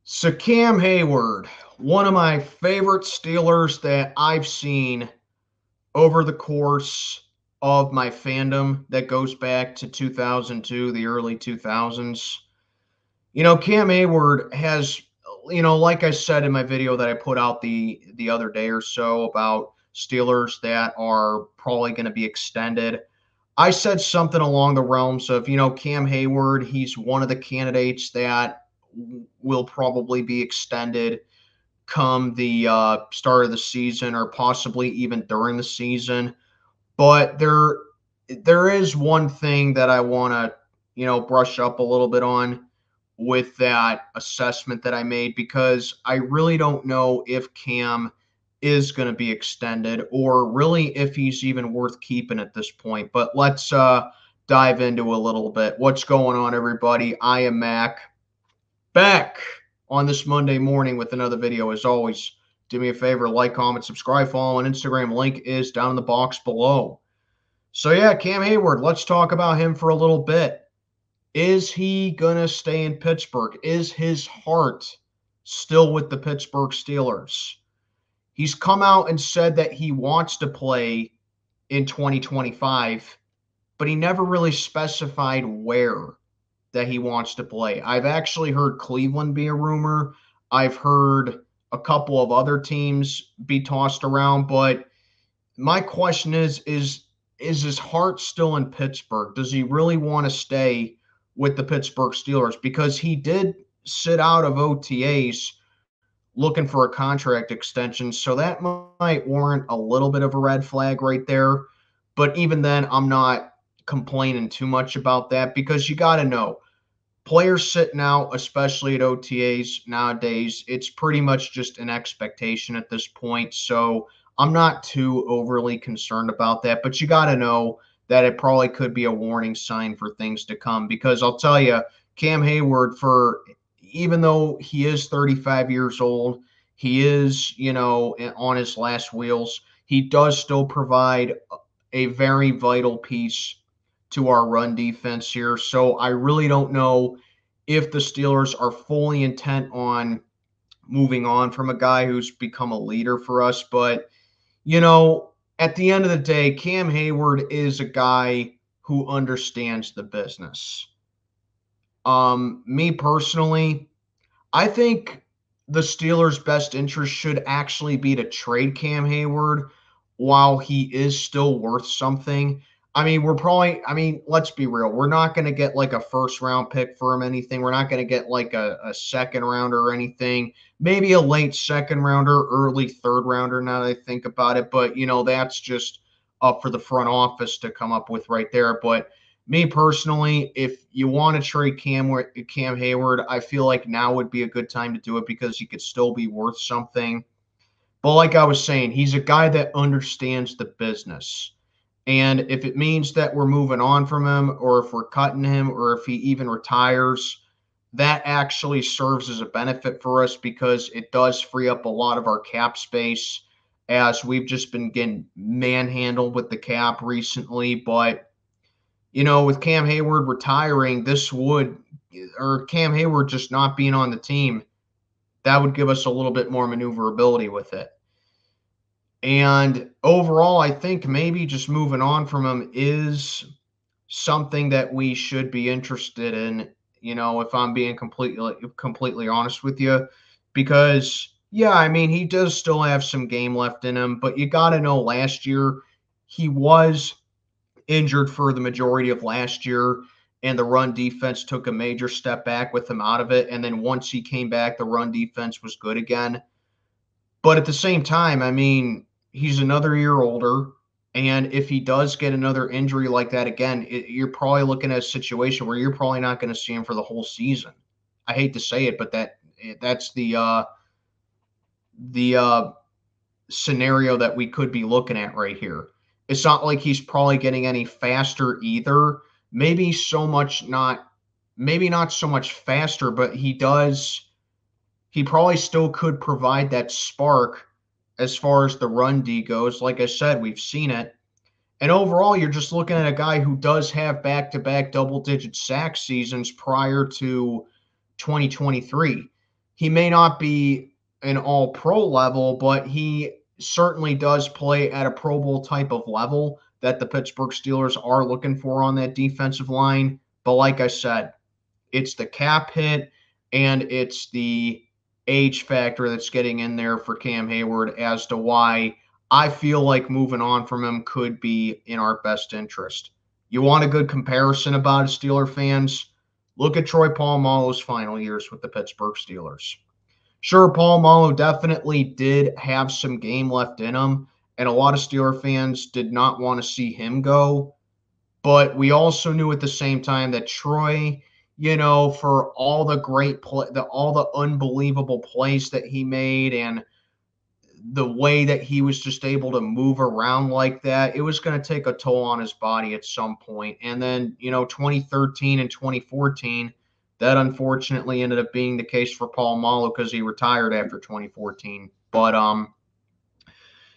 So Cam Heyward, one of my favorite Steelers that I've seen over the course of my fandom that goes back to 2002, the early 2000s. Cam Heyward has, like I said in my video that I put out the other day or so about Steelers that are probably going to be extended. I said something along the realms of, Cam Heyward, he's one of the candidates that will probably be extended come the start of the season or possibly even during the season. But there is one thing that I want to, brush up a little bit on with that assessment that I made because I really don't know if Cam is going to be extended or really if he's even worth keeping at this point. But let's dive into a little bit. What's going on, everybody? I am Mac, back on this Monday morning with another video. As always, do me a favor, like, comment, subscribe, follow on Instagram. Link is down in the box below. So yeah, Cam Heyward, let's talk about him for a little bit. Is he going to stay in Pittsburgh? Is his heart still with the Pittsburgh Steelers? He's come out and said that he wants to play in 2025, but he never really specified where that he wants to play. I've actually heard Cleveland be a rumor. I've heard a couple of other teams be tossed around, but my question is his heart still in Pittsburgh? Does he really want to stay with the Pittsburgh Steelers? Because he did sit out of OTAs looking for a contract extension, so that might warrant a little bit of a red flag right there. But even then, I'm not complaining too much about that because you got to know, players sitting out, especially at OTAs nowadays, it's pretty much just an expectation at this point. So I'm not too overly concerned about that, but you got to know that it probably could be a warning sign for things to come because I'll tell you, Cam Heyward, even though he is 35 years old, he is, on his last wheels, he does still provide a very vital piece to our run defense here. So I really don't know if the Steelers are fully intent on moving on from a guy who's become a leader for us. But, at the end of the day, Cam Heyward is a guy who understands the business. Me personally, I think the Steelers' best interest should actually be to trade Cam Heyward while he is still worth something. Let's be real. We're not going to get like a first round pick for him, anything. We're not going to get like a second rounder or anything. Maybe a late second rounder, early third rounder now that I think about it. But, that's just up for the front office to come up with right there. But me personally, if you want to trade Cam Heyward, I feel like now would be a good time to do it because he could still be worth something. But like I was saying, he's a guy that understands the business. And if it means that we're moving on from him or if we're cutting him or if he even retires, that actually serves as a benefit for us because it does free up a lot of our cap space as we've just been getting manhandled with the cap recently. But, with Cam Heyward retiring, Cam Heyward just not being on the team, that would give us a little bit more maneuverability with it. And overall, I think maybe just moving on from him is something that we should be interested in, if I'm being completely honest with you. Because, yeah, he does still have some game left in him, but you got to know last year he was injured for the majority of last year, and the run defense took a major step back with him out of it. And then once he came back, the run defense was good again. But at the same time, he's another year older. And if he does get another injury like that again, you're probably looking at a situation where you're probably not going to see him for the whole season. I hate to say it, but that's the scenario that we could be looking at right here. It's not like he's probably getting any faster either. Maybe not so much faster, but he probably still could provide that spark as far as the run D goes. Like I said, we've seen it. And overall, you're just looking at a guy who does have back-to-back double-digit sack seasons prior to 2023. he may not be an all-pro level, but he certainly does play at a Pro Bowl type of level that the Pittsburgh Steelers are looking for on that defensive line. But like I said, it's the cap hit and it's the age factor that's getting in there for Cam Heyward as to why I feel like moving on from him could be in our best interest. You want a good comparison about it, Steeler fans? Look at Troy Polamalu's final years with the Pittsburgh Steelers. Sure, Polamalu definitely did have some game left in him, and a lot of Steeler fans did not want to see him go. But we also knew at the same time that Troy, for all the great play, all the unbelievable plays that he made, and the way that he was just able to move around like that, it was going to take a toll on his body at some point. And then, 2013 and 2014, that unfortunately ended up being the case for Polamalu because he retired after 2014. But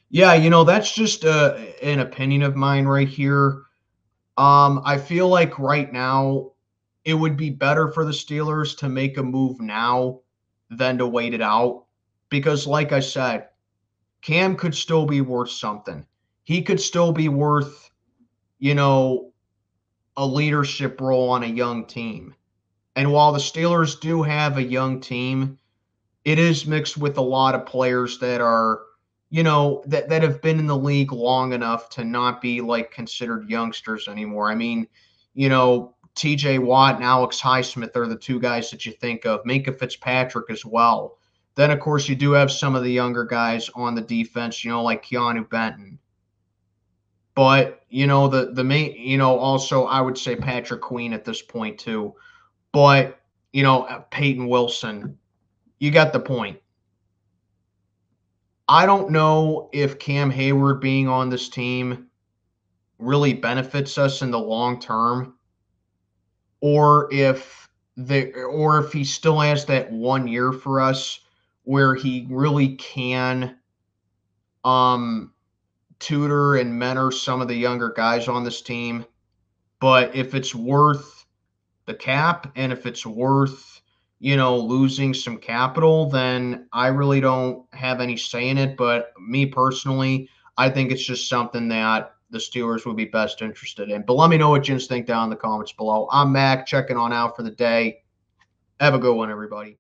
yeah, that's just an opinion of mine right here. I feel like right now it would be better for the Steelers to make a move now than to wait it out because, like I said, Cam could still be worth something. He could still be worth, a leadership role on a young team. And while the Steelers do have a young team, it is mixed with a lot of players that are, that have been in the league long enough to not be like considered youngsters anymore. I mean, TJ Watt and Alex Highsmith are the two guys that you think of. Minka Fitzpatrick as well. Then, of course, you do have some of the younger guys on the defense, like Keanu Benton. But, the main, also I would say Patrick Queen at this point too. But, Peyton Wilson, you got the point. I don't know if Cam Heyward being on this team really benefits us in the long term, or if he still has that 1 year for us where he really can tutor and mentor some of the younger guys on this team. But if it's worth the cap and if it's worth, losing some capital, then I really don't have any say in it. But me personally, I think it's just something that the Steelers would be best interested in. But let me know what you think down in the comments below. I'm Mac, checking on out for the day. Have a good one, everybody.